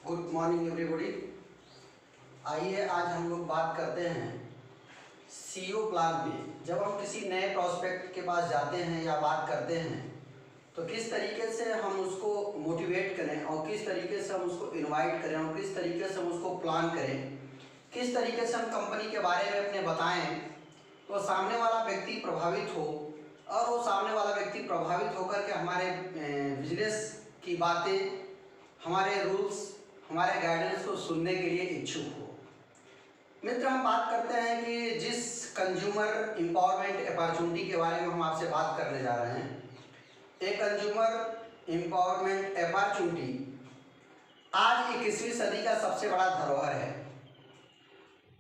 Good morning everybody. आइए आज हम लोग बात करते हैं सीईओ प्लान पे। जब हम किसी नए प्रोस्पेक्ट के पास जाते हैं या बात करते हैं तो किस तरीके से हम उसको मोटिवेट करें और किस तरीके से हम उसको इनवाइट करें और किस तरीके से हम उसको प्लान करें, किस तरीके से हम कंपनी के बारे में अपने बताएं तो सामने वाला व्यक्ति प्रभावित हो और वो सामने वाला व्यक्ति प्रभावित होकर के हमारे बिजनेस की बातें, हमारे रूल्स, हमारे गाइडेंस को सुनने के लिए इच्छुक हो। मित्र, हम बात करते हैं कि जिस कंज्यूमर एम्पावरमेंट अपॉर्चुनिटी के बारे में हम आपसे बात करने जा रहे हैं, एक कंज्यूमर एम्पावरमेंट अपॉर्चुनिटी आज 21वीं सदी का सबसे बड़ा धरोहर है,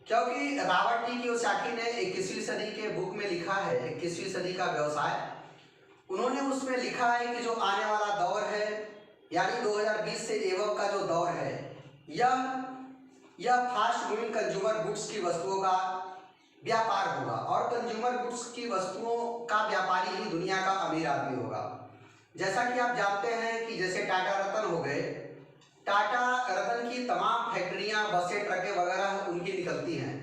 क्योंकि रॉबर्ट टी कियोसाकी ने 21वीं सदी के बुक में लिखा है 21वीं सदी का व्यवसाय। उन्होंने उसमें लिखा है कि जो आने वाला दौर है यानी 2020 से एवं का जो दौर है यह फास्ट मूविंग कंज्यूमर गुड्स की वस्तुओं का व्यापार होगा और कंज्यूमर गुड्स की वस्तुओं का व्यापारी ही दुनिया का अमीर आदमी होगा। जैसा कि आप जानते हैं कि जैसे टाटा रतन हो गए, टाटा रतन की तमाम फैक्ट्रियां, बसें, ट्रकें वगैरह उनकी निकलती हैं,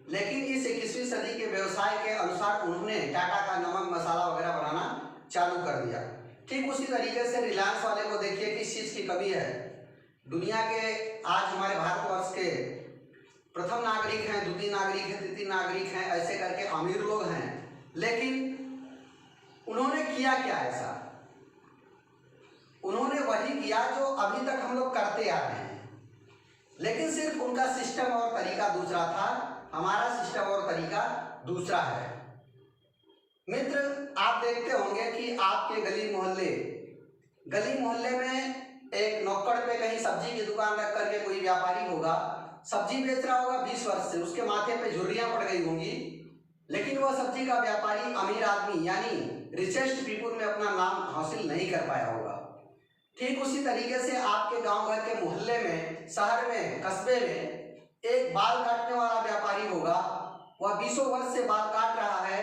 लेकिन इस 21वीं सदी के व्यवसाय के अनुसार उन्होंने टाटा का नमक मसाला वगैरह बनाना चालू कर दिया। ठीक उसी तरीके से रिलायंस वाले को देखिए किस चीज़ की कमी है। दुनिया के आज हमारे भारतवर्ष के प्रथम नागरिक हैं, द्वितीय नागरिक हैं, तृतीय नागरिक हैं, ऐसे करके अमीर लोग हैं, लेकिन उन्होंने किया क्या ऐसा? उन्होंने वही किया जो अभी तक हम लोग करते आ रहे हैं, लेकिन सिर्फ उनका सिस्टम और तरीका दूसरा था, हमारा सिस्टम और तरीका दूसरा है। मित्र, आप देखते होंगे कि आपके गली मोहल्ले में एक नुक्कड़ पे कहीं सब्जी की दुकान रख करके कोई व्यापारी होगा, सब्जी बेच रहा होगा 20 वर्ष से, उसके माथे पे झुर्रियां पड़ गई होंगी, लेकिन वह सब्जी का व्यापारी अमीर आदमी यानी रिचेस्ट पीपुल में अपना नाम हासिल नहीं कर पाया होगा। ठीक उसी तरीके से आपके गांव घर के मोहल्ले में, शहर में, कस्बे में एक बाल काटने वाला व्यापारी होगा, वह 20 वर्ष से बाल काट रहा है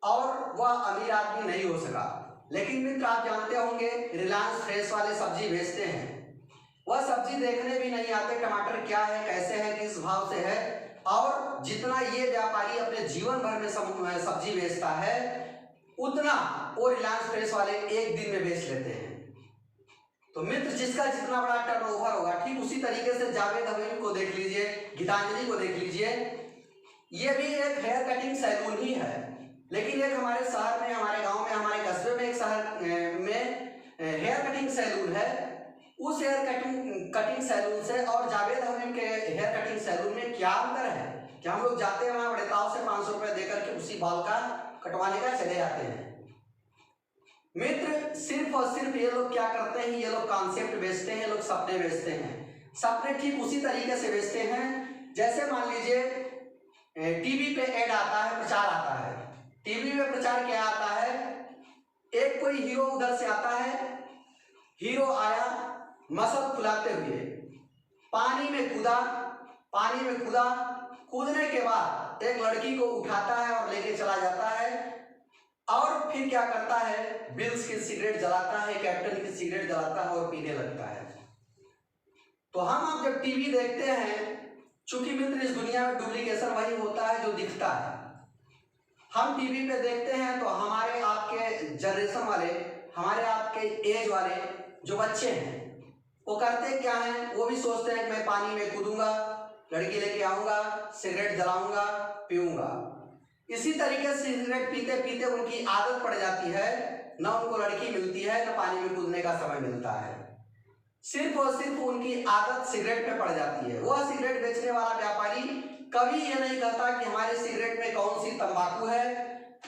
और वह अमीर आदमी नहीं हो सका। लेकिन मित्र, आप जानते होंगे रिलायंस फ्रेश वाले सब्जी बेचते हैं, वह सब्जी देखने भी नहीं आते टमाटर क्या है, कैसे है, किस भाव से है, और जितना ये व्यापारी अपने जीवन भर में सब्जी बेचता है उतना वो रिलायंस फ्रेश वाले एक दिन में बेच लेते हैं। तो मित्र, जिसका जितना बड़ा टर्नओवर होगा, ठीक उसी तरीके से जावेद हबीब को देख लीजिए, गीतांजलि को देख लीजिए, ये भी एक हेयर कटिंग सैलून ही है, लेकिन एक हमारे शहर में, हमारे गांव में, हमारे कस्बे में एक शहर में हेयर कटिंग सैलून है। उस हेयर कटिंग सैलून से और जावेद हबीब के हेयर कटिंग सैलून में क्या अंतर है कि हम लोग जाते हैं वहां बड़े ताव से 500 रुपए देकर के उसी बाल का कटवाने का चले जाते हैं। मित्र, सिर्फ और सिर्फ ये लोग क्या करते हैं, ये लोग कॉन्सेप्ट बेचते हैं, ये लोग सपने बेचते हैं। सपने ठीक उसी तरीके से बेचते हैं जैसे मान लीजिए टीवी पे ऐड आता है, प्रचार आता है। टीवी में प्रचार क्या आता है, एक कोई हीरो उधर से आता है, हीरो आया मसल फुलाते हुए, पानी में कूदा, कूदने के बाद एक लड़की को उठाता है और लेके चला जाता है और फिर क्या करता है, बिल्स की सिगरेट जलाता है, कैप्टन की सिगरेट जलाता है और पीने लगता है। तो हम जब टीवी देखते हैं, चूंकि मित्र इस दुनिया में डुप्लीकेशन वही होता है जो दिखता है। हम टीवी पे देखते हैं तो हमारे आपके जनरेशन वाले, हमारे आपके एज वाले जो बच्चे हैं वो करते क्या हैं, वो भी सोचते हैं कि मैं पानी में कूदूंगा, लड़की लेके आऊंगा, सिगरेट जलाऊंगा, पीऊंगा। इसी तरीके से सिगरेट पीते पीते उनकी आदत पड़ जाती है, न उनको लड़की मिलती है न पानी में कूदने का समय मिलता है, सिर्फ और सिर्फ उनकी आदत सिगरेट में पड़ जाती है। वह सिगरेट बेचने वाला व्यापारी कभी ये नहीं कहता कि हमारे सिगरेट में कौन सी तंबाकू है,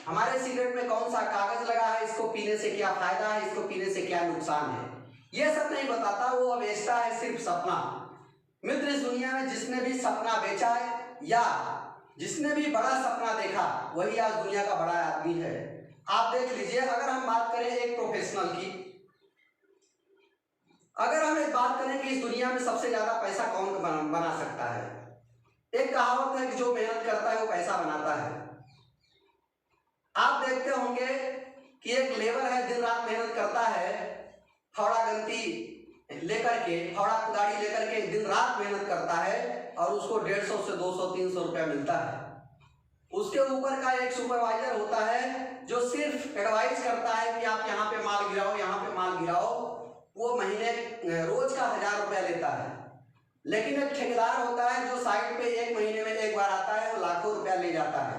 हमारे सिगरेट में कौन सा कागज लगा है, इसको पीने से क्या फायदा है, इसको पीने से क्या नुकसान है, ये सब नहीं बताता। वो बेचता है सिर्फ सपना। मित्र, इस दुनिया में जिसने भी सपना बेचा है या जिसने भी बड़ा सपना देखा वही आज दुनिया का बड़ा आदमी है। आप देख लीजिए, अगर हम बात करें एक प्रोफेशनल की, अगर हम एक बात करें कि इस दुनिया में सबसे ज्यादा पैसा कौन बना सकता है, एक कहावत है कि जो मेहनत करता है वो पैसा बनाता है। आप देखते होंगे कि एक लेबर है, दिन रात मेहनत करता है, फावड़ा गंती लेकर के फावड़ा कुदाड़ी लेकर के दिन रात मेहनत करता है और उसको 150 से 200 300 रुपया मिलता है। उसके ऊपर का एक सुपरवाइजर होता है जो सिर्फ एडवाइस करता है कि आप यहाँ पे माल गिराओ, यहाँ पे माल गिराओ। वो महीने रोज का 1000 रुपया लेता है। लेकिन एक ठेकेदार होता है जो साइड पे एक महीने में एक बार आता है, वो लाखों रुपया ले जाता है।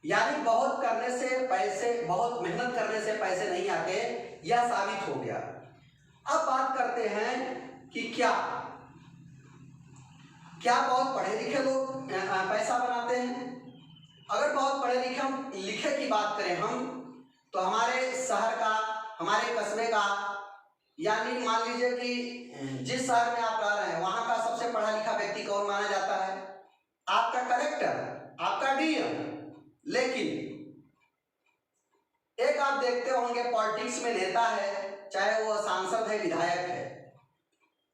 यानी बहुत करने से पैसे, बहुत मेहनत करने से पैसे नहीं आते, यह साबित हो गया। अब बात करते हैं कि क्या बहुत पढ़े लिखे लोग पैसा बनाते हैं? अगर बहुत पढ़े लिखे की बात करें हम, तो हमारे शहर का, हमारे कस्बे का, यानी मान लीजिए कि जिस शहर में आप रह रहे हैं वहां का सबसे पढ़ा लिखा व्यक्ति कौन माना जाता है? आपका कलेक्टर, आपका डीएम। लेकिन एक आप देखते होंगे पॉलिटिक्स में नेता है, चाहे वो सांसद है, विधायक है,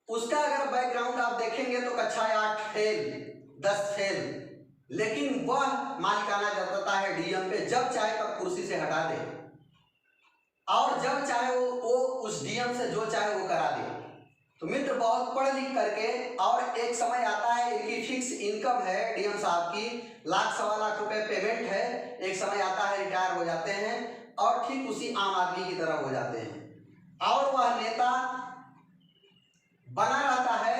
उसका अगर बैकग्राउंड आप देखेंगे तो कक्षा 8 फेल, 10 फेल, लेकिन वह मालिकाना जताता है डीएम पे, जब चाहे तब कुर्सी से हटा दे और जब चाहे वो उस डीएम से जो चाहे वो करा दे। तो मित्र, बहुत पढ़ लिख करके, और एक समय आता है इनकी फिक्स इनकम है डीएम साहब की, लाख सवा लाख रुपए पेमेंट है, एक समय आता है रिटायर हो जाते हैं और ठीक उसी आम आदमी की तरह हो जाते हैं और वह नेता बना रहता है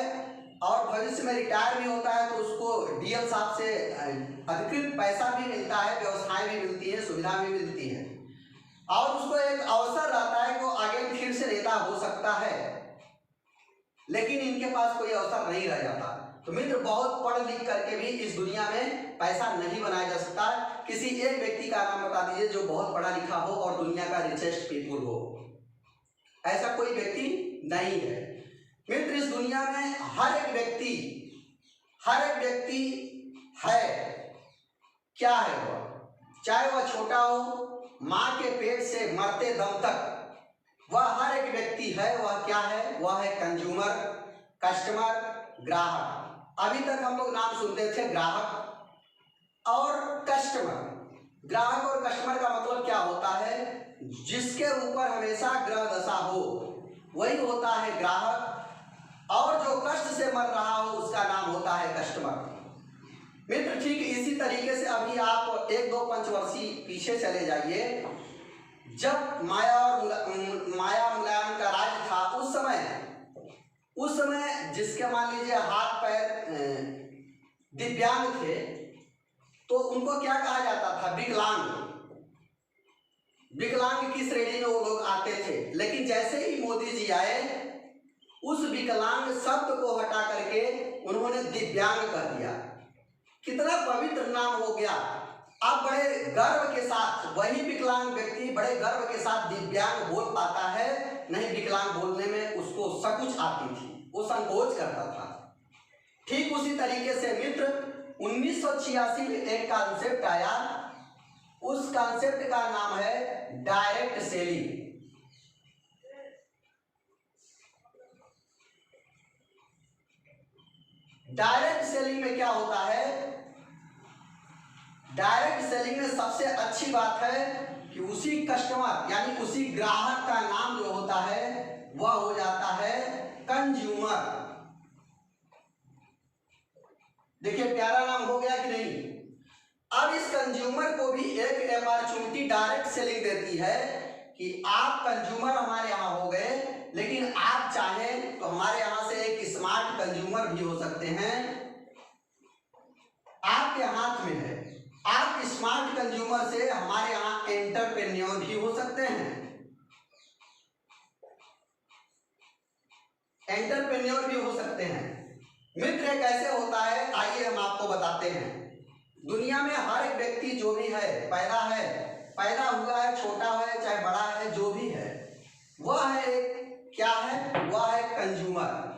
और भविष्य में रिटायर भी होता है तो उसको डीएम साहब से अधिकृत पैसा भी मिलता है, व्यवस्थाएं भी मिलती है, सुविधा भी मिलती है और उसको एक अवसर रहता है कि वो आगे फिर से नेता हो सकता है। लेकिन इनके पास कोई अवसर नहीं रह जाता। तो मित्र, बहुत पढ़ लिख करके भी इस दुनिया में पैसा नहीं बनाया जा सकता। किसी एक व्यक्ति का नाम बता दीजिए जो बहुत पढ़ा लिखा हो और दुनिया का रिचेस्ट पीपुल हो। ऐसा कोई व्यक्ति नहीं है। मित्र, इस दुनिया में हर एक व्यक्ति है, क्या है वह, चाहे वह छोटा हो, माँ के पेट से मरते दम तक, वह हर एक व्यक्ति है। वह क्या है? वह है कंज्यूमर, कस्टमर, ग्राहक। अभी तक हम लोग नाम सुनते थे ग्राहक और कस्टमर। ग्राहक और कस्टमर का मतलब क्या होता है? जिसके ऊपर हमेशा ग्रह दशा हो वही होता है ग्राहक, और जो कष्ट से मर रहा हो उसका नाम होता है कस्टमर। मित्र, ठीक इसी तरीके से अभी आप 1-2 पंचवर्षीय पीछे चले जाइए, जब माया मुलायम का राज था, उस समय जिसके मान लीजिए हाथ पैर दिव्यांग थे तो उनको क्या कहा जाता था? विकलांग की श्रेणी में वो लोग आते थे। लेकिन जैसे ही मोदी जी आए, उस विकलांग शब्द को हटा करके उन्होंने दिव्यांग कर दिया। कितना पवित्र नाम हो गया। अब बड़े गर्व के साथ वही विकलांग व्यक्ति बड़े गर्व के साथ दिव्यांग बोल पाता है। नहीं, विकलांग बोलने में उसको संकुच आती थी, वो संकोच करता था। ठीक उसी तरीके से मित्र, 1986 में एक कॉन्सेप्ट आया, उस कॉन्सेप्ट का नाम है डायरेक्ट सेलिंग। डायरेक्ट सेलिंग में क्या होता है? डायरेक्ट सेलिंग में सबसे अच्छी बात है कि उसी कस्टमर यानी उसी ग्राहक का नाम जो होता है वह हो जाता है कंज्यूमर। देखिए, प्यारा नाम हो गया कि नहीं? अब इस कंज्यूमर को भी एक अपॉर्चुनिटी डायरेक्ट सेलिंग देती है कि आप कंज्यूमर हमारे यहाँ हो गए, लेकिन आप चाहें तो हमारे यहाँ से एक स्मार्ट कंज्यूमर भी हो सकते हैं। आपके हाथ में है। आप स्मार्ट कंज्यूमर से हमारे यहाँ एंटरप्रेन्योर भी हो सकते हैं। एंटरप्रेन्योर भी हो सकते हैं। मित्र, कैसे होता है आइए हम आपको बताते हैं। दुनिया में हर एक व्यक्ति जो भी है, पैदा हुआ है, छोटा है चाहे बड़ा है, जो भी है वह है क्या है? वह है कंज्यूमर।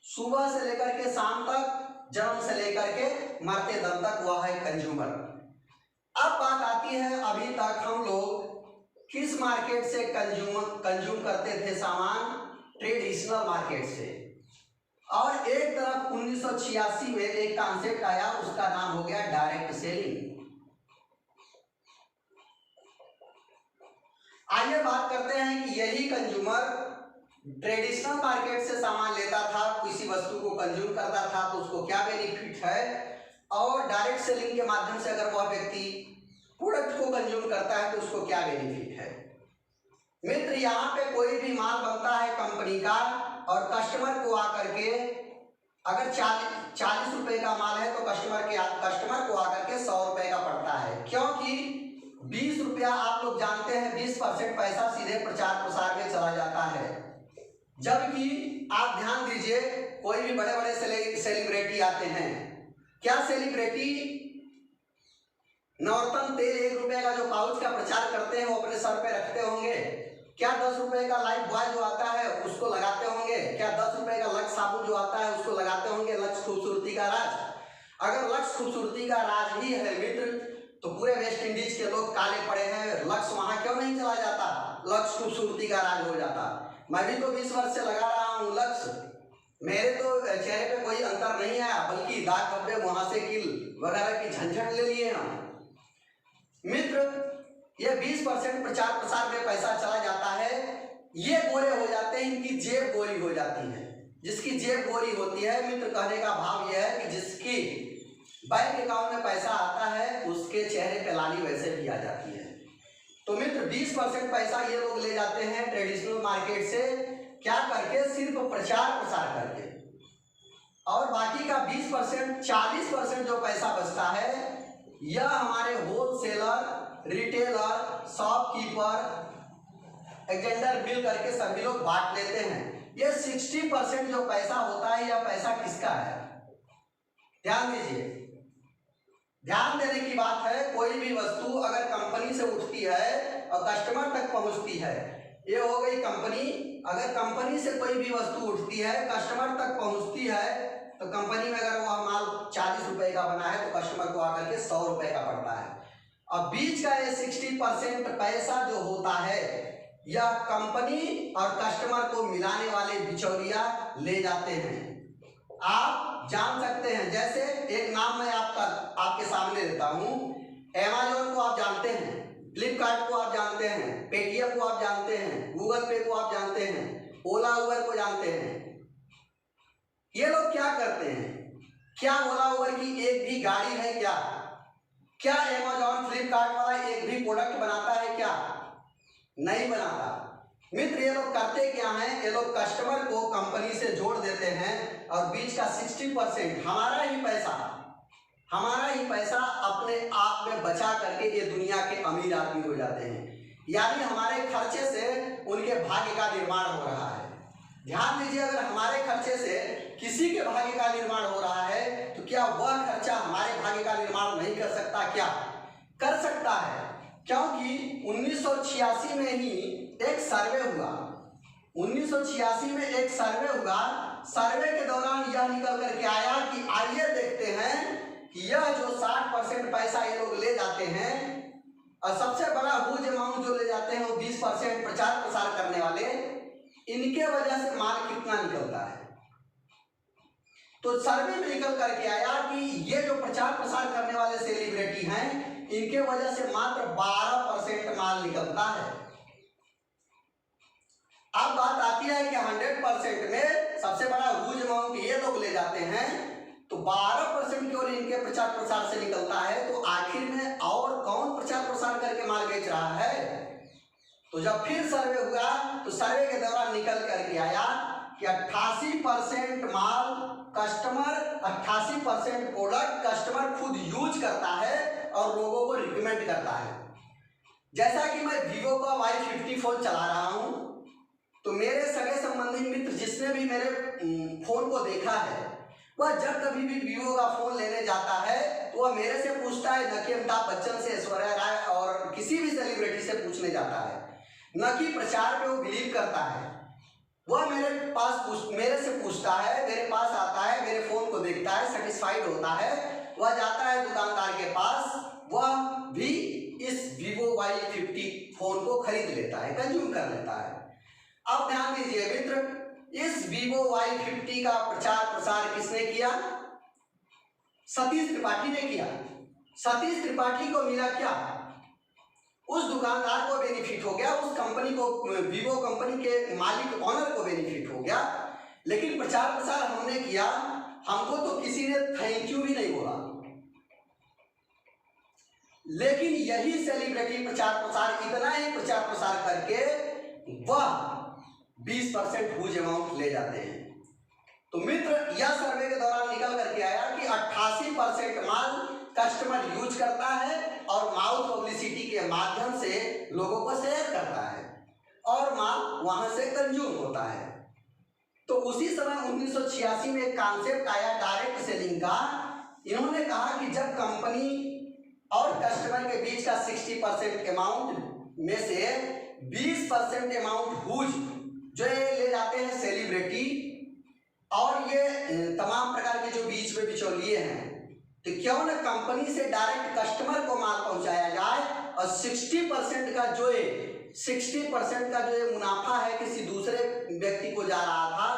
सुबह से लेकर के शाम तक, जन्म से लेकर के मरते दम तक वह है कंज्यूमर। अब बात आती है, अभी तक हम लोग किस मार्केट से कंज्यूम करते थे सामान? ट्रेडिशनल मार्केट से। और एक तरफ 1986 में एक कॉन्सेप्ट आया, उसका नाम हो गया डायरेक्ट सेलिंग। आइए बात करते हैं कि यही कंज्यूमर ट्रेडिशनल मार्केट से सामान लेता था, किसी वस्तु को कंज्यूम करता था, तो उसको क्या बेनिफिट है, और डायरेक्ट सेलिंग के माध्यम से अगर वह व्यक्ति प्रोडक्ट को कंज्यूम करता है तो उसको क्या बेनिफिट है। मित्र, यहाँ पे कोई भी माल बनता है कंपनी का और कस्टमर को आकर के अगर 40 रुपए का माल है तो कस्टमर को आकर के 100 रुपए का पड़ता है, क्योंकि 20 रुपया आप लोग जानते हैं 20% पैसा सीधे प्रचार प्रसार में चला जाता है। जबकि आप ध्यान दीजिए, कोई भी बड़े बड़े सेलिब्रिटी आते हैं, क्या सेलिब्रिटी नवरत्न तेल 1 रुपए का जो पाउच का प्रचार करते हैं वो अपने सर पे रखते होंगे? क्या 10 रुपए का लाइफ बॉय जो आता है उसको लगाते होंगे? क्या 10 रुपए का लक्स साबुन जो आता है उसको लगाते होंगे? लक्स खूबसूरती का राज, अगर लक्स खूबसूरती का राज ही है मित्र, तो पूरे वेस्ट इंडीज के लोग काले पड़े हैं, लक्स वहां क्यों नहीं चला जाता, लक्स खूबसूरती का राज हो जाता। मैं भी तो 20 वर्ष से लगा रहा हूँ लक्स, मेरे तो चेहरे पे कोई अंतर नहीं आया, बल्कि दाग धब्बे, मुहासे, कील वगैरह की झंझट ले लिए हम। मित्र, ये 20% प्रचार प्रसार में पैसा चला जाता है, ये गोरे हो जाते हैं, इनकी जेब गोरी हो जाती है। जिसकी जेब गोरी होती है मित्र, कहने का भाव यह है कि जिसकी बैंक अकाउंट में पैसा आता है उसके चेहरे पे लाली वैसे भी आ जाती है। तो मित्र, 20% पैसा ये लोग ले जाते हैं ट्रेडिशनल मार्केट से, क्या करके, सिर्फ प्रचार प्रसार करके, और बाकी का 20% 40% जो पैसा बचता है यह हमारे होलसेलर, रिटेलर, शॉपकीपर, एजेंडर मिल करके सभी लोग बांट लेते हैं। ये 60% जो पैसा होता है यह पैसा किसका है? ध्यान दीजिए, ध्यान देने की बात है। कोई भी वस्तु अगर कंपनी से उठती है और कस्टमर तक पहुंचती है, ये हो गई कंपनी। अगर कंपनी से कोई भी वस्तु उठती है, कस्टमर तक पहुंचती है, तो कंपनी में अगर वह माल 40 रुपए का बना है तो कस्टमर को आकर के 100 रुपए का पड़ता है। अब बीच का ये 60% पैसा जो होता है यह कंपनी और कस्टमर को मिलाने वाले बिचौलिया ले जाते हैं। आप जान सकते हैं, जैसे एक नाम मैं आपके सामने देता हूं, अमेज़न को आप जानते हैं, फ्लिपकार्ट को आप जानते हैं, पेटीएम को आप जानते हैं, गूगल पे को आप जानते हैं, ओला उबर को जानते हैं। ये लोग क्या करते हैं? क्या ओला उबर की एक भी गाड़ी है क्या? क्या अमेज़न फ्लिपकार्ट वाला एक भी प्रोडक्ट बनाता है क्या? नहीं बनाता। मित्र, ये लोग करते क्या हैं? ये लोग कस्टमर को कंपनी से जोड़ देते हैं और बीच का 60% हमारा ही पैसा अपने आप में बचा करके ये दुनिया के अमीर आदमी हो जाते हैं। यानी हमारे खर्चे से उनके भाग्य का निर्माण हो रहा है। ध्यान दीजिए, अगर हमारे खर्चे से किसी के भाग्य का निर्माण हो रहा है तो क्या वह खर्चा हमारे भाग्य का निर्माण नहीं कर सकता? क्या कर सकता है? क्योंकि 1986 में ही एक सर्वे हुआ। 1986 में एक सर्वे हुआ। सर्वे के दौरान यह निकल करके आया कि आइए देखते हैं कि यह जो 60% पैसा ये लोग ले जाते हैं, और सबसे बड़ा हुज अमाउंट जो ले जाते हैं वो 20% प्रचार प्रसार करने वाले, इनके वजह से माल कितना निकलता है। तो सर्वे में निकल करके आया कि ये जो प्रचार प्रसार करने वाले सेलिब्रिटी हैं, इनके वजह से मात्र 12% माल निकलता है। अब बात आती है कि 100% में सबसे बड़ा हुज अमाउंट ये लोग ले जाते हैं, तो 12% केवल इनके प्रचार प्रसार से निकलता है। तो आखिर में और कौन प्रचार प्रसार करके माल बेच रहा है? तो जब फिर सर्वे हुआ तो सर्वे के दौरान निकल करके आया कि 88% माल कस्टमर, 88% प्रोडक्ट कस्टमर खुद यूज करता है और लोगों को रिकमेंड करता है। जैसा कि मैं वीवो का Y50 फोन चला रहा हूं, तो मेरे सगे संबंधी मित्र जिसने भी मेरे फोन को देखा है, वह जब कभी भी वीवो का फोन लेने जाता है तो वह मेरे से पूछता है, न कि अमिताभ बच्चन से, ऐश्वर्या राय और किसी भी सेलिब्रिटी से पूछने जाता है, न कि प्रचार पे वो बिलीव करता है। वह मेरे से पूछता है, मेरे पास आता है, मेरे फोन को देखता है, सेटिस्फाइड होता है, वह जाता है दुकानदार के पास, वह भी इस वीवो Y50 फोन को खरीद लेता है, कंज्यूम कर लेता है। अब ध्यान दीजिए मित्र, इस वीवो Y50 का प्रचार प्रसार किसने किया? सतीश त्रिपाठी ने किया। सतीश त्रिपाठी को मिला क्या? उस दुकानदार को बेनिफिट हो गया, उस कंपनी को, वीवो कंपनी के मालिक ऑनर को बेनिफिट हो गया। लेकिन प्रचार प्रसार हमने किया, हमको तो किसी ने थैंक यू भी नहीं बोला। लेकिन यही सेलिब्रिटी प्रचार प्रसार, इतना ही प्रचार प्रसार करके वह 20% हुज अमाउंट ले जाते हैं। तो मित्र, यह सर्वे के दौरान निकल करके आया कि 88% माल कस्टमर यूज करता है और माउथ पब्लिसिटी के माध्यम से लोगों को शेयर करता है और माल वहां से कंज्यूम होता है। तो उसी समय 1986 में एक कॉन्सेप्ट आया डायरेक्ट सेलिंग का। इन्होंने कहा कि जब कंपनी और कस्टमर के बीच का 60% अमाउंट में से 20% अमाउंट हुज जो ले जाते हैं सेलिब्रिटी, और ये तमाम प्रकार के जो बीच में बिचौलिए हैं, तो क्यों न कंपनी से डायरेक्ट कस्टमर को माल पहुंचाया जाए और 60% का जो है 60% का जो मुनाफा है किसी दूसरे व्यक्ति को जा रहा था,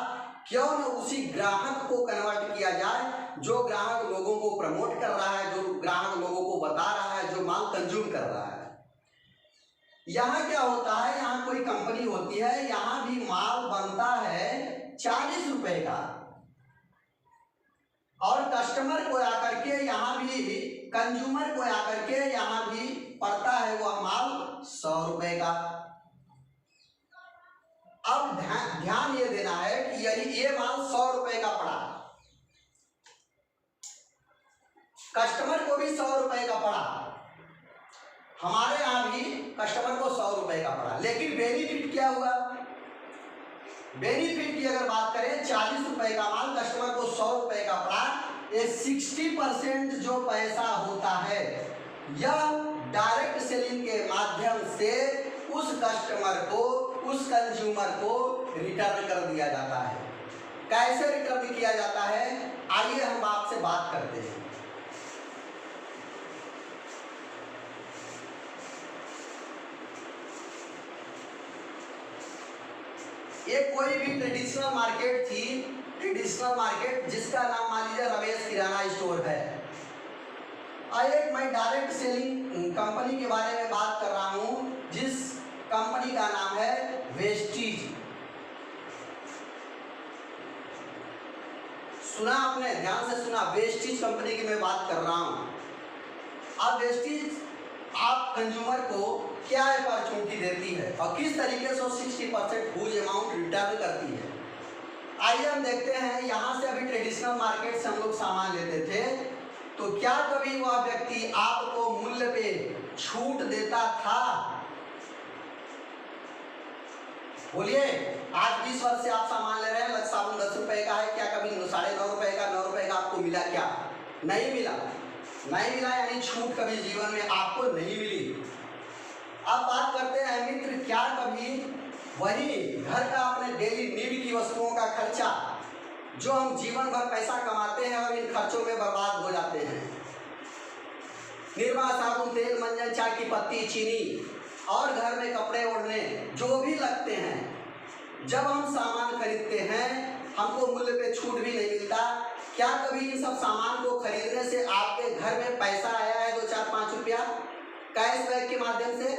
क्यों न उसी ग्राहक को कन्वर्ट किया जाए, जो ग्राहक लोगों को प्रमोट कर रहा है, जो ग्राहक लोगों को बता रहा है, जो माल कंज्यूम कर रहा है। यहाँ क्या होता है, यहाँ कोई कंपनी होती है, यहाँ भी माल बनता है 40 रुपए का और कस्टमर को आकर के यहाँ भी, कंज्यूमर को आकर के यहाँ भी पड़ता है वह माल 100 रुपए का। अब ध्यान ये देना है कि यदि ये माल 100 रुपए का पड़ा, कस्टमर को भी 100 रुपए का पड़ा, हमारे यहाँ भी कस्टमर को 100 रुपए का पड़ा, लेकिन बेनिफिट क्या हुआ? बेनिफिट की अगर बात करें, 40 रुपए का माल कस्टमर को 100 रुपए का पड़ा, ये 60% जो पैसा होता है यह डायरेक्ट सेलिंग के माध्यम से उस कस्टमर को, उस कंज्यूमर को रिटर्न कर दिया जाता है। कैसे रिटर्न किया जाता है, आइए हम आपसे बात करते हैं। ये कोई भी ट्रेडिशनल मार्केट थी, ट्रेडिशनल मार्केट जिसका नाम मान लीजिए रमेश किराना स्टोर है। आइए मैं डायरेक्ट सेलिंग कंपनी के बारे में बात कर रहा हूँ, जिस कंपनी का नाम है वेस्टीज। सुना आपने, ध्यान से सुना, वेस्टीज कंपनी की मैं बात कर रहा हूँ। अब वेस्टीज आप कंज्यूमर को क्या अपॉर्चुनिटी देती है और किस तरीके से 60% हुज अमाउंट रिटर्न करती है। आइए हम देखते हैं। यहाँ से अभी ट्रेडिशनल मार्केट से हम लोग सामान लेते थे, तो क्या कभी वह व्यक्ति आपको मूल्य पे छूट देता था? बोलिए, आज 20 वर्ष से आप सामान ले रहे हैं, लक्स साबुन 10 रुपए का है, क्या कभी 9.5 रुपए का, 9 रुपए का आपको मिला क्या? नहीं मिला, नहीं मिला, यानी छूट कभी जीवन में आपको नहीं मिली। अब बात करते हैं मित्र, क्या कभी वही घर का अपने डेली नीड की वस्तुओं का खर्चा जो हम जीवन भर पैसा कमाते हैं और इन खर्चों में बर्बाद हो जाते हैं, निरमा, साबुन, तेल, मंजन, चाय की पत्ती, चीनी और घर में कपड़े ओढ़ने जो भी लगते हैं, जब हम सामान खरीदते हैं हमको मूल्य पे छूट भी नहीं मिलता। क्या कभी इन सब सामान को खरीदने से आपके घर में पैसा आया है 2, 4, 5 रुपया कैशबैक के माध्यम से?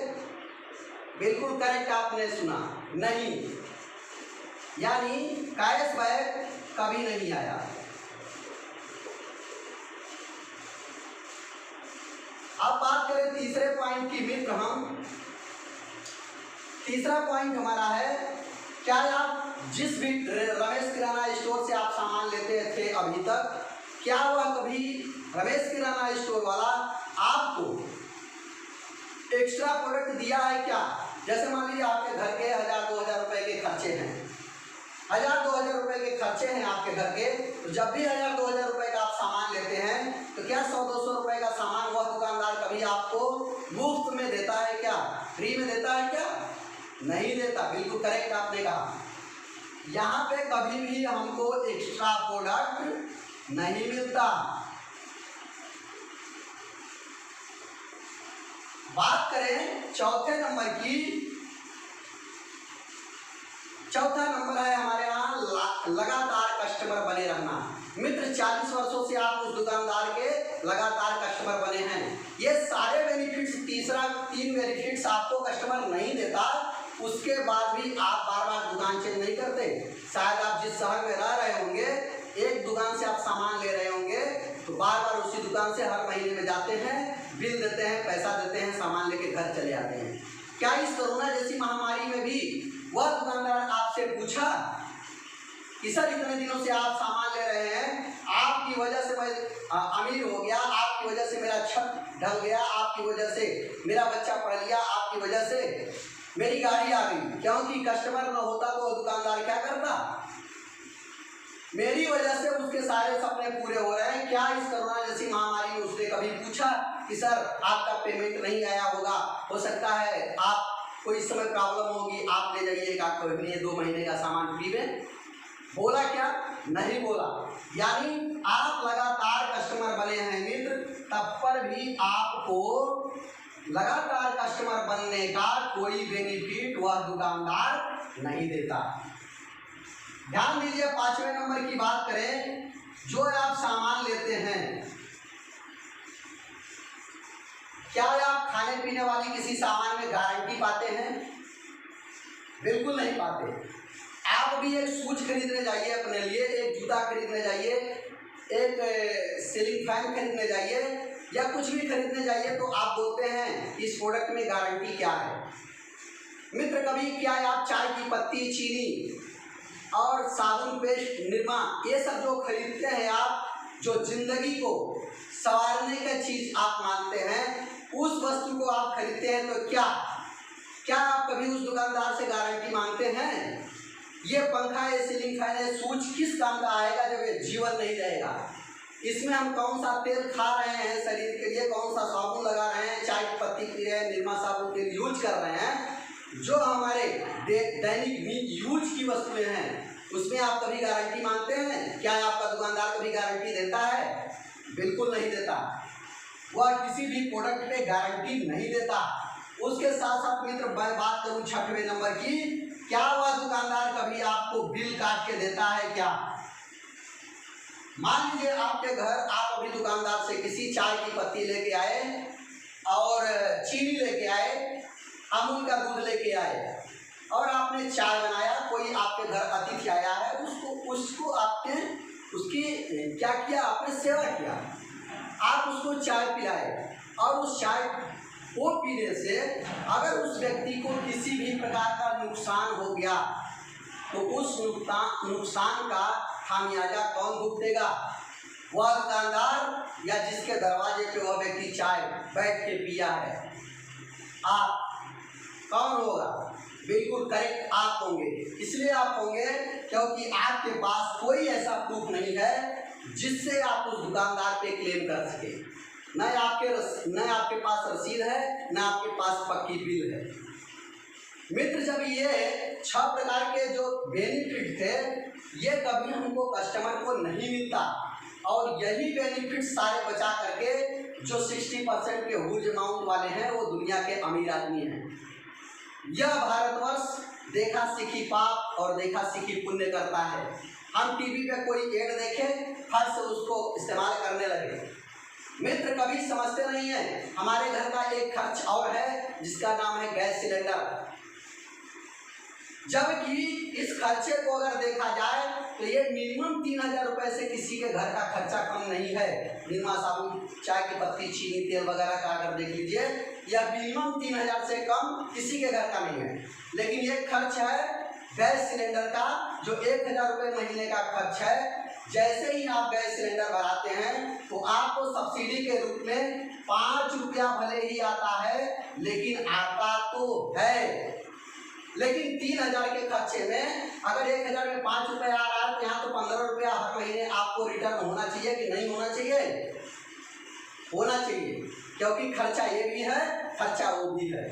बिल्कुल करेक्ट आपने सुना, नहीं, यानी कैशबैक कभी नहीं आया। अब बात करें तीसरे पॉइंट की मित्र, हम तीसरा पॉइंट हमारा है, क्या आप जिस भी रमेश किराना स्टोर से आप सामान लेते थे अभी तक, क्या वह कभी रमेश किराना स्टोर वाला आपको एक्स्ट्रा प्रोडक्ट दिया है क्या? जैसे मान लीजिए आपके घर के 1000-2000 रुपए के खर्चे हैं, 1000-2000 रुपए के खर्चे हैं आपके घर के, तो जब भी 1000-2000 रुपए का आप सामान लेते हैं, तो क्या 100-200 रुपए का सामान वह दुकानदार कभी आपको मुफ्त में देता है क्या? फ्री में देता है क्या? नहीं देता। बिल्कुल करेक्ट आपने कहा, यहाँ पे कभी भी हमको एक्स्ट्रा प्रोडक्ट नहीं मिलता। बात करें चौथे नंबर की, चौथा नंबर है हमारे यहाँ लगातार कस्टमर बने रहना। मित्र, 40 वर्षों से आप उस दुकानदार के लगातार कस्टमर बने हैं। ये सारे बेनिफिट्स तीसरा 3 बेनिफिट्स आपको कस्टमर नहीं देता, उसके बाद भी आप बार बार दुकान चेंज नहीं करते। शायद आप जिस शहर में रह रहे होंगे, एक दुकान से आप सामान ले रहे होंगे, तो बार बार उसी दुकान से हर महीने में जाते हैं, बिल देते हैं, पैसा देते हैं, सामान लेके घर चले आते हैं। क्या इस कोरोना जैसी महामारी में भी वह दुकानदार आपसे पूछा कि सर इतने दिनों से आप सामान ले रहे हैं, आपकी वजह से मैं अमीर हो गया, आपकी वजह से मेरा छत ढल गया, आपकी वजह से मेरा बच्चा पढ़ लिया, आपकी वजह से मेरी गाड़ी आ गई, क्योंकि कस्टमर न होता तो दुकानदार क्या करता? मेरी वजह से उसके सारे सपने पूरे हो रहे हैं। क्या इस कोरोना जैसी महामारी में उसने कभी पूछा कि सर आपका पेमेंट नहीं आया होगा, हो सकता है आप कोई इस समय प्रॉब्लम होगी, आप ले जाइएगा कोई नहीं 2 महीने का सामान फ्री में? बोला क्या? नहीं बोला। यानी आप लगातार कस्टमर बने हैं मित्र, तब पर भी आपको लगातार कस्टमर बनने का कोई बेनिफिट वह दुकानदार नहीं देता। ध्यान दीजिए, 5वें नंबर की बात करें, जो आप सामान लेते हैं, क्या आप खाने पीने वाली किसी सामान में गारंटी पाते हैं? बिल्कुल नहीं पाते। आप भी एक शूज खरीदने जाइए अपने लिए, एक जूता खरीदने जाइए, एक सीलिंग फैन खरीदने जाइए या कुछ भी खरीदने जाइए, तो आप बोलते हैं इस प्रोडक्ट में गारंटी क्या है? मित्र, कभी क्या आप चाय की पत्ती, चीनी और साबुन, पेस्ट, निरमा, ये सब जो खरीदते हैं आप, जो जिंदगी को संवारने का चीज आप मानते हैं, उस वस्तु को आप खरीदते हैं, तो क्या आप कभी उस दुकानदार से गारंटी मांगते हैं? ये पंखा है, सीलिंग फैन है, सूच किस काम का आएगा जब ये जीवन नहीं रहेगा? इसमें हम कौन सा तेल खा रहे हैं शरीर के लिए, कौन सा साबुन लगा रहे हैं, चाय की पत्ती पी रहे हैं, निरमा साबुन के यूज कर रहे हैं, जो हमारे दैनिक यूज की वस्तुएं हैं, उसमें आप कभी गारंटी मांगते हैं? क्या आपका दुकानदार कभी गारंटी देता है? बिल्कुल नहीं देता। वह किसी भी प्रोडक्ट पे गारंटी नहीं देता। उसके साथ साथ मित्र, मैं बात करूं 6वें नंबर की, क्या वह दुकानदार कभी आपको बिल काट के देता है? क्या मान लीजिए आपके घर, आप अभी दुकानदार से किसी चाय की पत्ती लेके आए और चीनी लेके आए, अमूल का दूध लेके आए और आपने चाय बनाया, कोई आपके घर अतिथि आया है, उसको आपने उसकी क्या किया? आपने सेवा किया, आप उसको चाय पिलाए और उस चाय को पीने से अगर उस व्यक्ति को किसी भी प्रकार का नुकसान हो गया, तो उस नुकसान का खामियाजा कौन भुगतेगा? वह दुकानदार या जिसके दरवाजे पे वह व्यक्ति चाय बैठ के पिया है? आप कौन होगा? बिल्कुल करेक्ट, आप होंगे। इसलिए आप होंगे क्योंकि आपके पास कोई ऐसा प्रूफ नहीं है जिससे आप उस दुकानदार पे क्लेम कर सके। न आपके पास रसीद है, न आपके पास पक्की बिल है। मित्र, जब ये 6 प्रकार के जो बेनिफिट थे, ये कभी हमको कस्टमर को नहीं मिलता, और यही बेनिफिट सारे बचा करके जो 60% के हुज अमाउंट वाले हैं, वो दुनिया के अमीर आदमी हैं। यह भारतवर्ष देखा सीखी पाप और देखा सीखी पुण्य करता है। हम टीवी पे कोई एड देखें, फट से उसको इस्तेमाल करने लगे। मित्र, कभी समझते नहीं है हमारे घर का एक खर्च और है जिसका नाम है गैस सिलेंडर। जबकि इस खर्चे को अगर देखा जाए तो ये मिनिमम 3000 रुपए से किसी के घर का खर्चा कम नहीं है। निरमा, साबुन, चाय की पत्ती, चीनी, तेल वगैरह का अगर देख लीजिए, यह मिनिमम 3000 से कम किसी के घर का नहीं है। लेकिन ये खर्च है गैस सिलेंडर का, जो 1000 रुपये महीने का खर्च है। जैसे ही आप गैस सिलेंडर भराते हैं तो आपको सब्सिडी के रूप में 5 रुपया भले ही आता है, लेकिन आता तो है। लेकिन 3000 के खर्चे में अगर 1000 में 5 रुपये आ रहा है, तो यहाँ तो 15 रुपया हर महीने आपको रिटर्न होना चाहिए कि नहीं होना चाहिए? होना चाहिए, क्योंकि खर्चा ये भी है, खर्चा वो भी है।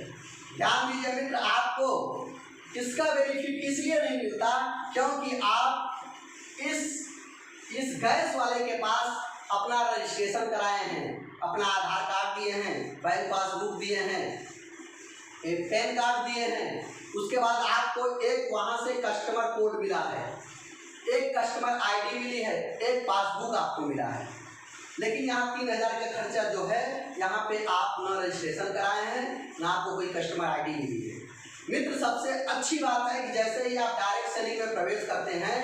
ध्यान दीजिए मित्र, आपको इसका बेनिफिट इसलिए नहीं मिलता क्योंकि आप इस गैस वाले के पास अपना रजिस्ट्रेशन कराए हैं, अपना आधार कार्ड दिए हैं, बैंक पासबुक दिए हैं, एक पैन कार्ड दिए हैं। उसके बाद आपको एक वहाँ से कस्टमर कोड मिला है, एक कस्टमर आईडी मिली है, एक पासबुक आपको मिला है। लेकिन यहाँ 3000 का खर्चा जो है यहाँ पे आप ना रजिस्ट्रेशन कराए हैं ना आपको कोई कस्टमर आईडी मिली है। मित्र सबसे अच्छी बात है कि जैसे ही आप डायरेक्ट सेलिंग में प्रवेश करते हैं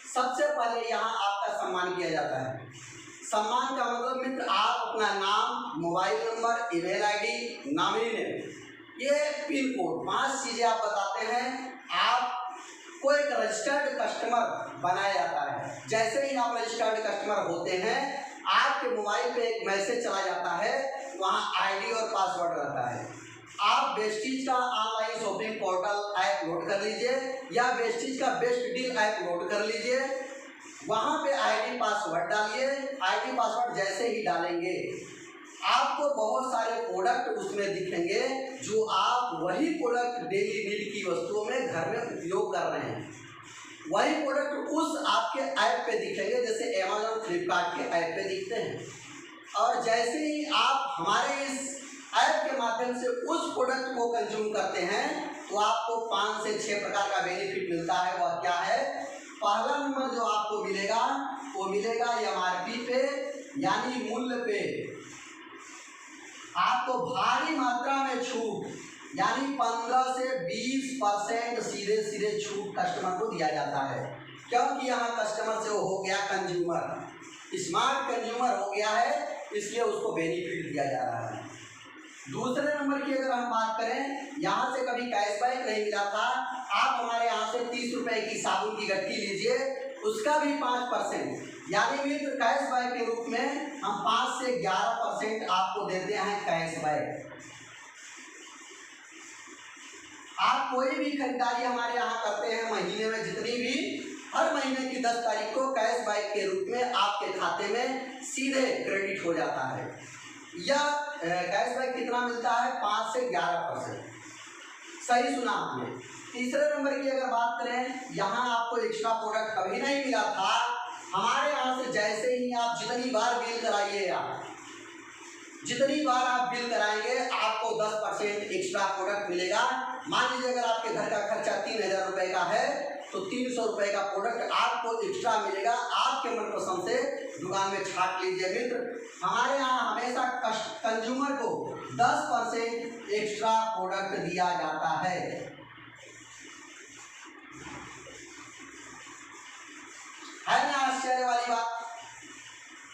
सबसे पहले यहाँ आपका सम्मान किया जाता है। सम्मान का मतलब मित्र आप अपना नाम, mobile number, email ID, nominee name, ये पिन कोड 5 चीजें आप बताते हैं, आपको एक रजिस्टर्ड कस्टमर बनाया जाता है। जैसे ही आप रजिस्टर्ड कस्टमर होते हैं आपके मोबाइल पे एक मैसेज चला जाता है, वहाँ आईडी और पासवर्ड रहता है। आप वेस्टीज का online shopping portal app load कर लीजिए या वेस्टीज का बेस्ट डील ऐप लोड कर लीजिए, वहाँ पे आईडी पासवर्ड डालिए। आईडी पासवर्ड जैसे ही डालेंगे आपको बहुत सारे प्रोडक्ट उसमें दिखेंगे जो आप वही प्रोडक्ट डेली नीड की वस्तुओं में घर में उपयोग कर रहे हैं। वही प्रोडक्ट उस आपके ऐप पे दिखेंगे जैसे अमेज़न, फ्लिपकार्ट के ऐप पे दिखते हैं। और जैसे ही आप हमारे इस ऐप के माध्यम से उस प्रोडक्ट को कंज्यूम करते हैं तो आपको 5 से 6 प्रकार का बेनिफिट मिलता है। वह क्या है? पहला नंबर जो आपको मिलेगा वो मिलेगा एमआरपी पे, यानी मूल्य पे आपको भारी मात्रा में छूट, यानी 15 से 20% सीधे सीधे छूट कस्टमर को दिया जाता है, क्योंकि यहाँ कस्टमर से वो हो गया कंज्यूमर, स्मार्ट कंज्यूमर हो गया है, इसलिए उसको बेनिफिट दिया जा रहा है। दूसरे नंबर की अगर हम बात करें, यहाँ से कभी कैशबैक नहीं मिला था, आप हमारे यहाँ से 30 रुपए की साबुन की गट्टी लीजिए, उसका भी 5%, यानी मित्र कैशबैक के रूप में हम 5 से 11% आपको देते हैं कैशबैक। आप कोई भी खरीदारी हमारे यहाँ करते हैं महीने में जितनी भी, हर महीने की 10 तारीख को कैशबैक के रूप में आपके खाते में सीधे क्रेडिट हो जाता है। या कैशबैक कितना मिलता है? 5 से 11%। सही सुना आपने। तीसरे नंबर की अगर बात करें, यहाँ आपको एक्स्ट्रा प्रोडक्ट कभी नहीं मिला था। हमारे यहाँ से जैसे ही आप जितनी बार बिल कराइएगा, जितनी बार आप बिल कराएंगे आपको 10% एक्स्ट्रा प्रोडक्ट मिलेगा। मान लीजिए अगर आपके घर का खर्चा 3000 रुपए का है तो 300 रुपए का प्रोडक्ट आपको एक्स्ट्रा मिलेगा। आपके मनपसंद से दुकान में छाट लीजिए। मित्र हमारे यहाँ हमेशा कंज्यूमर को 10% एक्स्ट्रा प्रोडक्ट दिया जाता है। ना आश्चर्य वाली बात।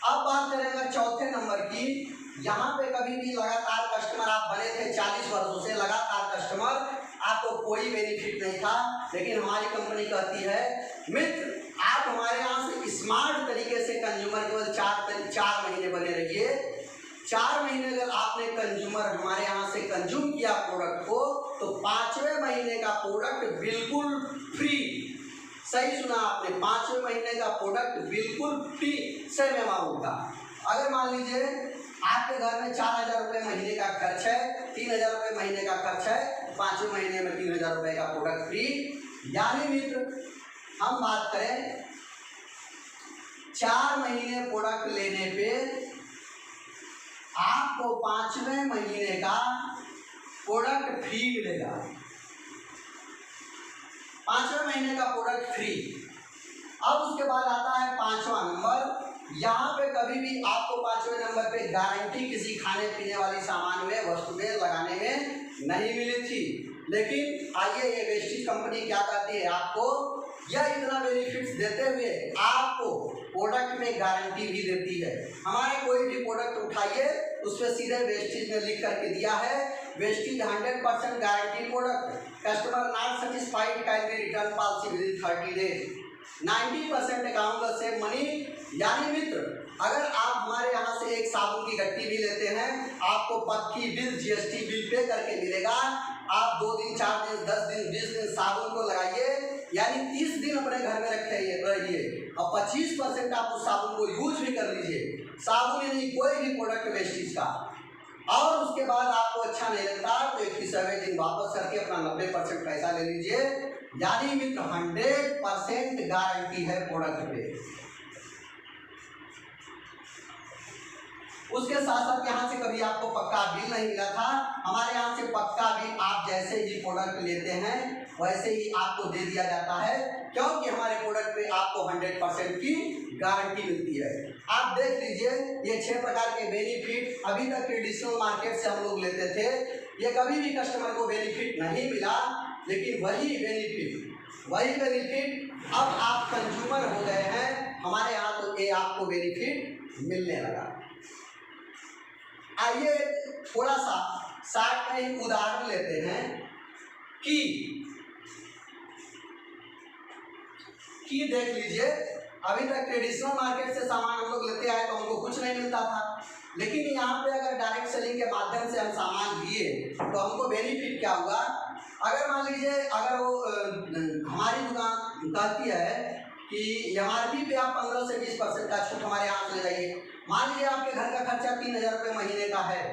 अब बात करेंगे चौथे नंबर की। यहाँ पे कभी भी लगातार कस्टमर आप बने थे 40 वर्षों से लगातार कस्टमर, आपको कोई बेनिफिट नहीं था, लेकिन हमारी कंपनी कहती है मित्र आप हमारे यहाँ से स्मार्ट तरीके से कंज्यूमर केवल 4 महीने बने रहिए। 4 महीने अगर आपने कंज्यूमर हमारे यहाँ से कंज्यूम किया प्रोडक्ट को तो 5वें महीने का प्रोडक्ट बिल्कुल फ्री। सही सुना आपने, 5वें महीने का प्रोडक्ट बिल्कुल फ्री सेम अमाउंट का। अगर मान लीजिए आपके घर में 4000 रुपये महीने का खर्च है, 3000 रुपये महीने का खर्च है, 5वें महीने में 3000 रुपये का प्रोडक्ट फ्री। यानी मित्र हम बात करें 4 महीने प्रोडक्ट लेने पे आपको 5वें महीने का प्रोडक्ट फ्री मिलेगा। 5वें महीने का प्रोडक्ट फ्री। अब उसके बाद आता है 5वां नंबर। यहाँ पे कभी भी आपको 5वें नंबर पे गारंटी किसी खाने पीने वाली सामान में वस्तु में लगाने में नहीं मिली थी, लेकिन आइए ये वेस्टीज कंपनी क्या कहती है, आपको यह इतना बेनिफिट्स देते हुए आपको प्रोडक्ट में गारंटी भी देती है। हमारे कोई भी प्रोडक्ट उठाइए उस पर सीधे वेस्टीज ने लिख करके दिया है Vestige 100% guarantee product, customer not satisfied can be return policy with in 30 days, 90% account save money. यानी मित्र अगर आप हमारे यहाँ से एक साबुन की गट्टी भी लेते हैं आपको पक्की बिल जीएसटी बिल पे करके मिलेगा। आप 2 दिन 4 दिन 10 दिन 20 दिन साबुन को लगाइए, यानी 30 दिन अपने घर में रहिए और 25% आप उस साबुन को यूज भी कर लीजिए। साबुन यानी कोई भी प्रोडक्ट वेस्टीज का, और उसके बाद आपको अच्छा नहीं लगता तो 21वें दिन वापस करके अपना 90% पैसा ले लीजिए। यानी मित्र 100% गारंटी है प्रोडक्ट पे। उसके साथ साथ यहाँ से कभी आपको पक्का बिल नहीं मिला था। हमारे यहाँ से पक्का बिल आप जैसे ही प्रोडक्ट लेते हैं वैसे ही आपको दे दिया जाता है, क्योंकि हमारे प्रोडक्ट पे आपको 100% की गारंटी मिलती है। आप देख लीजिए ये 6 प्रकार के बेनिफिट अभी तक ट्रेडिशनल मार्केट से हम लोग लेते थे, ये कभी भी कस्टमर को बेनिफिट नहीं मिला, लेकिन वही बेनिफिट अब आप कंज्यूमर हो गए हैं हमारे यहाँ, तो ये आपको बेनिफिट मिलने लगा। आइए थोड़ा सा शार्ट में ही उदाहरण लेते हैं कि देख लीजिए अभी तक ट्रेडिशनल मार्केट से सामान हम लोग लेते आए तो हमको कुछ नहीं मिलता था, लेकिन यहाँ पे अगर डायरेक्ट सेलिंग के माध्यम से हम सामान लिए तो हमको बेनिफिट क्या हुआ। अगर मान लीजिए अगर वो हमारी दुकान कहती है कि MRP पे आप 15 से 20% का छूट हमारे यहाँ से ले जाइए। मान लीजिए आपके घर का खर्चा 3000 रुपये महीने का है,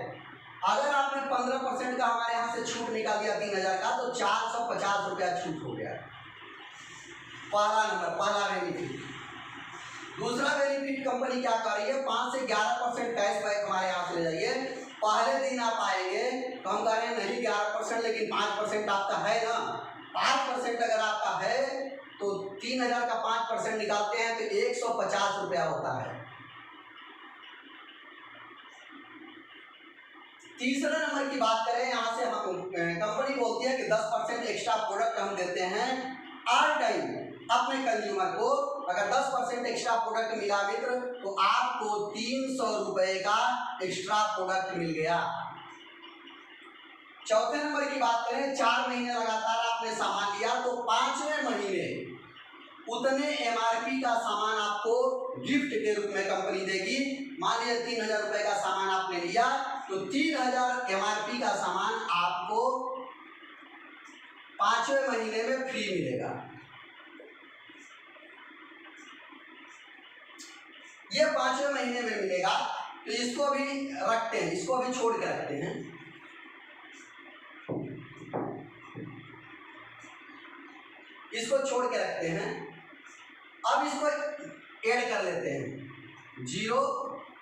अगर आपने 15% का हमारे यहाँ से छूट निकाल दिया 3000 का, तो 450 रुपया छूट हो गया। पहला बेनिफिट। दूसरा बेनिफिट कंपनी क्या कर रही है, 5 से 11% कैशबैक हमारे यहाँ से ले जाइए। पहले दिन आप आएंगे तो हम कह रहे हैं नहीं 11%, लेकिन 5% आपका है ना। 5% अगर आपका है तो 3000 का 5% निकालते हैं तो 150 रुपया होता है। तीसरे नंबर की बात करें, यहाँ से हम कंपनी बोलती है कि 10% एक्स्ट्रा प्रोडक्ट हम देते हैं हर टाइम अपने कंज्यूमर को। अगर 10% एक्स्ट्रा प्रोडक्ट मिला मित्र तो आपको 300 रुपए का एक्स्ट्रा प्रोडक्ट मिल गया। चौथे नंबर की बात करें, 4 महीने लगातार आपने सामान लिया तो 5वें महीने उतने MRP का सामान आपको गिफ्ट के रूप में कंपनी देगी। मान लीजिए 3000 रुपए का सामान आपने लिया तो 3000 MRP का सामान आपको 5वें महीने में फ्री मिलेगा। ये 5वें महीने में मिलेगा, तो इसको भी रखते हैं, इसको भी छोड़ के रखते हैं। इसको छोड़ के रखते हैं। अब इसको ऐड कर लेते हैं। 0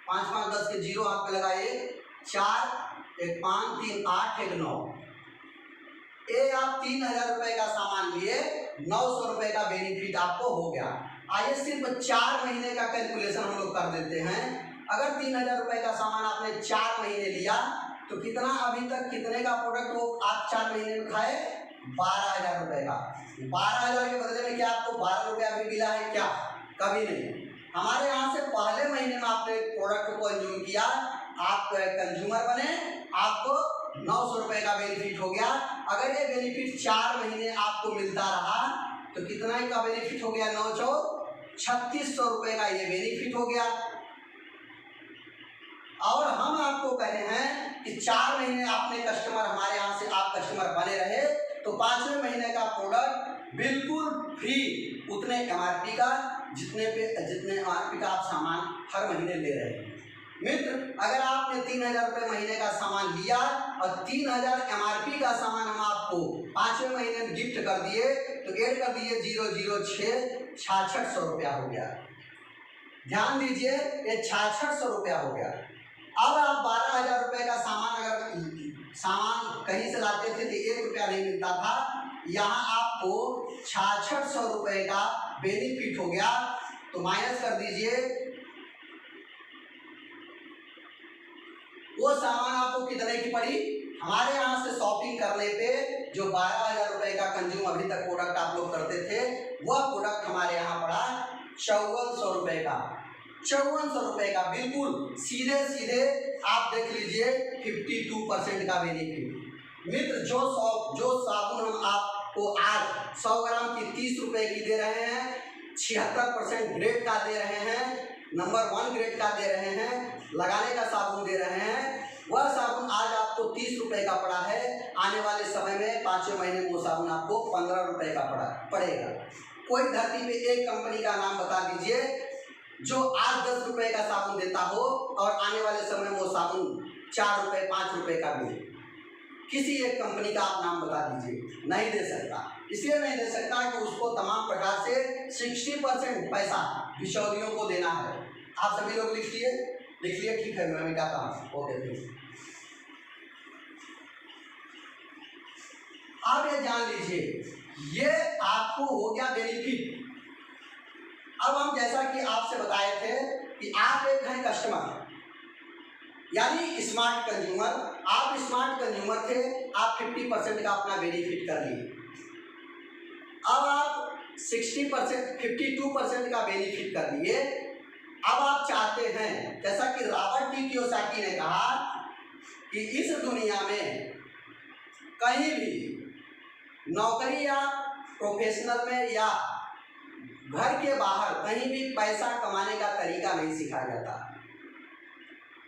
5 5 10 के 0 आप लगाइए, 4 1 5 3 8 1 9। ये आप 3000 रुपए का सामान लिए, 900 रुपए का बेनिफिट आपको हो गया। आइए सिर्फ 4 महीने का कैलकुलेशन हम लोग कर देते हैं। अगर 3000 रुपए का सामान आपने 4 महीने लिया तो कितना अभी तक कितने का प्रोडक्ट वो आप 4 महीने में खाए, 12000 रुपए का। 12000 के बदले में क्या आपको 12 रुपया भी मिला है क्या? कभी नहीं। हमारे यहाँ से पहले महीने में आपने प्रोडक्ट को कंज्यूम किया, आप कंज्यूमर बने, आपको 900 रुपए का बेनिफिट हो गया। अगर ये बेनिफिट 4 महीने आपको मिलता रहा तो कितना ही का बेनिफिट हो गया, 9 4 3600 रुपए का ये बेनिफिट हो गया। और हम आपको कह रहे हैं कि 4 महीने आपने कस्टमर हमारे यहाँ से आप कस्टमर बने रहे तो 5वें महीने का प्रोडक्ट बिल्कुल फ्री उतने MRP का जितने MRP का आप सामान हर महीने ले रहे हैं। मित्र अगर आपने 3000 रुपये महीने का सामान लिया और 3000 MRP का सामान हम आपको 5वें महीने में गिफ्ट कर दिए तो ऐड कर दिए 006 6600 रुपया हो गया। ध्यान दीजिए ये 6600 रुपया हो गया। अब आप 12000 रुपये का सामान अगर सामान कहीं से लाते थे तो 1 रुपया नहीं मिलता था, यहाँ आपको 6600 रुपये का बेनिफिट हो गया। तो माइनस कर दीजिए, वो सामान आपको कितने की पड़ी, हमारे यहाँ से शॉपिंग करने पे जो 12000 रुपये का कंज्यूम अभी तक प्रोडक्ट आप लोग करते थे, वह प्रोडक्ट हमारे यहाँ पड़ा 5400 रुपये का। 5400 रुपये का बिल्कुल सीधे सीधे आप देख लीजिए 52% का बेनिफिट। मित्र जो साबुन हम आपको आज 100 ग्राम की 30 रुपये की दे रहे हैं, 76% ग्रेड का दे रहे हैं, नंबर 1 ग्रेड का दे रहे हैं, लगाने का साबुन दे रहे हैं, वह साबुन आज आपको 30 रुपये का पड़ा है। आने वाले समय में 5वें महीने में वो साबुन आपको 15 रुपये का पड़ेगा। कोई धरती पे एक कंपनी का नाम बता दीजिए जो आज 10 रुपये का साबुन देता हो और आने वाले समय में वो साबुन 4 रुपये 5 रुपये का भी। किसी एक कंपनी का आप नाम बता दीजिए, नहीं दे सकता। इसलिए नहीं दे सकता कि उसको तमाम प्रकार से 60% पैसा बिचौलियों को देना है। आप सभी लोग लिख लिए, ठीक है, मैं मिटाता हूँ। ओके ठीक। आप ये जान लीजिए ये आपको हो गया बेनिफिट। अब हम जैसा कि आपसे बताए थे कि आप एक हैं कस्टमर यानी स्मार्ट कंज्यूमर, आप स्मार्ट कंज्यूमर थे, आप 50% का अपना बेनिफिट कर लिए। अब आप 60% 52% का बेनिफिट कर लिए। अब आप चाहते हैं, जैसा कि रॉबर्ट टी कियोसाकी ने कहा कि इस दुनिया में कहीं भी नौकरी या प्रोफेशनल में या घर के बाहर कहीं भी पैसा कमाने का तरीका नहीं सिखाया जाता।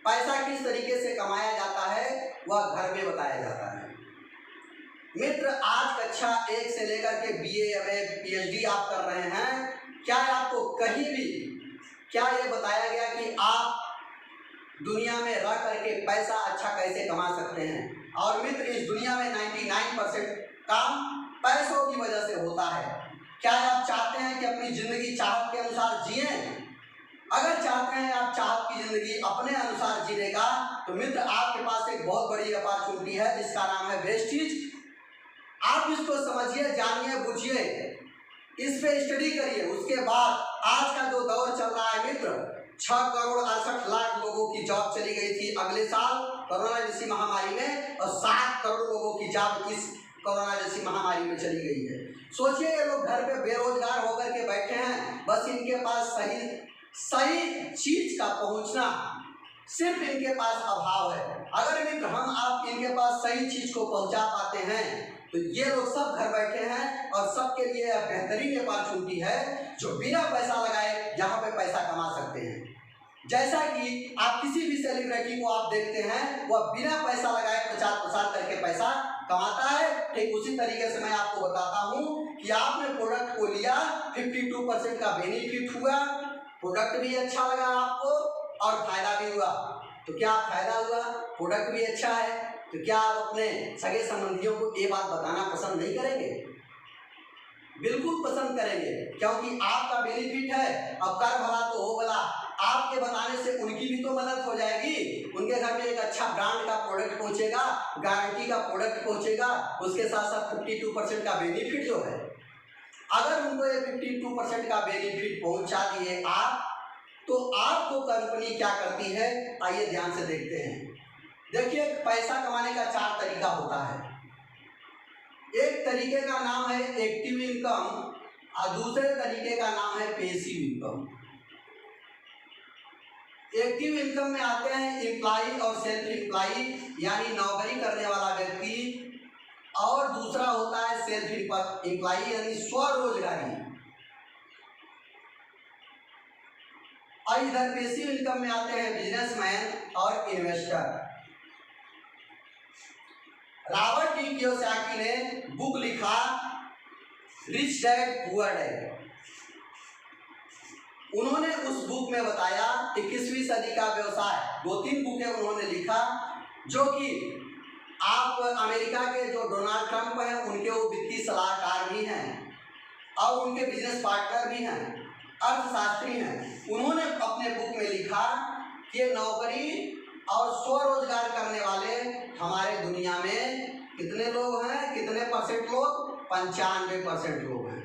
पैसा किस तरीके से कमाया जाता है वह घर में बताया जाता है। मित्र, आज कक्षा 1 से लेकर के BA MA PhD आप कर रहे हैं, क्या आपको कहीं भी क्या ये बताया गया कि आप दुनिया में रह करके पैसा अच्छा कैसे कमा सकते हैं? और मित्र, इस दुनिया में 99% काम पैसों की वजह से होता है। क्या आप चाहते हैं कि अपनी जिंदगी चाहत के अनुसार जिए? अगर चाहते हैं आप चाहत की जिंदगी अपने अनुसार जीने का, तो मित्र आपके पास एक बहुत बड़ी अपॉर्चुनिटी है जिसका नाम है वेस्टीज। आप इसको समझिए, जानिए, बुझिए, इस पे स्टडी करिए। उसके बाद आज का जो दौर चल रहा है मित्र, 6 करोड़ 68 लाख लोगों की जॉब चली गई थी अगले साल कोरोना जैसी महामारी में, और 7 करोड़ लोगों की जॉब इस कोरोना जैसी महामारी में चली गई है। सोचिए, ये लोग घर पे बेरोजगार होकर के बैठे हैं, बस इनके पास सही चीज का पहुंचना सिर्फ इनके पास अभाव है। अगर मित्र हम आप इनके पास सही चीज को पहुंचा पाते हैं तो ये लोग सब घर बैठे हैं और सबके लिए बेहतरीन अपॉर्चुनिटी है जो बिना पैसा लगाए यहाँ पे पैसा कमा सकते हैं। जैसा कि आप किसी भी सेलिब्रिटी को आप देखते हैं, वह बिना पैसा लगाए प्रचार प्रसार करके पैसा कमाता है। ठीक उसी तरीके से मैं आपको बताता हूँ कि आपने प्रोडक्ट को लिया, 52% का बेनिफिट हुआ, प्रोडक्ट भी अच्छा लगा आपको और फायदा भी हुआ। तो क्या फायदा हुआ? प्रोडक्ट भी अच्छा है, तो क्या आप अपने सगे संबंधियों को ये बात बताना पसंद नहीं करेंगे? बिल्कुल पसंद करेंगे, क्योंकि आपका बेनिफिट है। अब कर भला तो हो भला, आपके बताने से उनकी भी तो मदद हो जाएगी। उनके घर में एक अच्छा ब्रांड का प्रोडक्ट पहुंचेगा, गारंटी का प्रोडक्ट पहुंचेगा, उसके साथ साथ 52% का बेनिफिट जो है, अगर उनको ये 52% का बेनिफिट पहुंचा दिए आप, तो आपको कंपनी क्या करती है, आइए ध्यान से देखते हैं। देखिए, पैसा कमाने का 4 तरीका होता है। एक तरीके का नाम है एक्टिव इनकम और दूसरे तरीके का नाम है पैसिव इनकम। एक्टिव इनकम में आते हैं एम्प्लॉय और सेल्फ एम्प्लॉय, यानी नौकरी करने वाला व्यक्ति, और दूसरा होता है सेल्फ एम्प्लॉय यानी स्वरोजगारी। और इधर पैसिव इनकम में आते हैं बिजनेसमैन और इन्वेस्टर। रॉबर्ट टी कियोसाकी ने बुक लिखा रिच डैड पुअर डैड। उन्होंने उस बुक में बताया 21वीं सदी का व्यवसाय, 2-3 बुकें उन्होंने लिखा, जो कि आप अमेरिका के जो डोनाल्ड ट्रंप हैं उनके वो वित्तीय सलाहकार भी हैं और उनके बिजनेस पार्टनर भी हैं, अर्थशास्त्री हैं। उन्होंने अपने बुक में लिखा कि नौकरी और स्वरोजगार करने वाले हमारे दुनिया में कितने लोग हैं, कितने परसेंट लोग? 95% लोग हैं।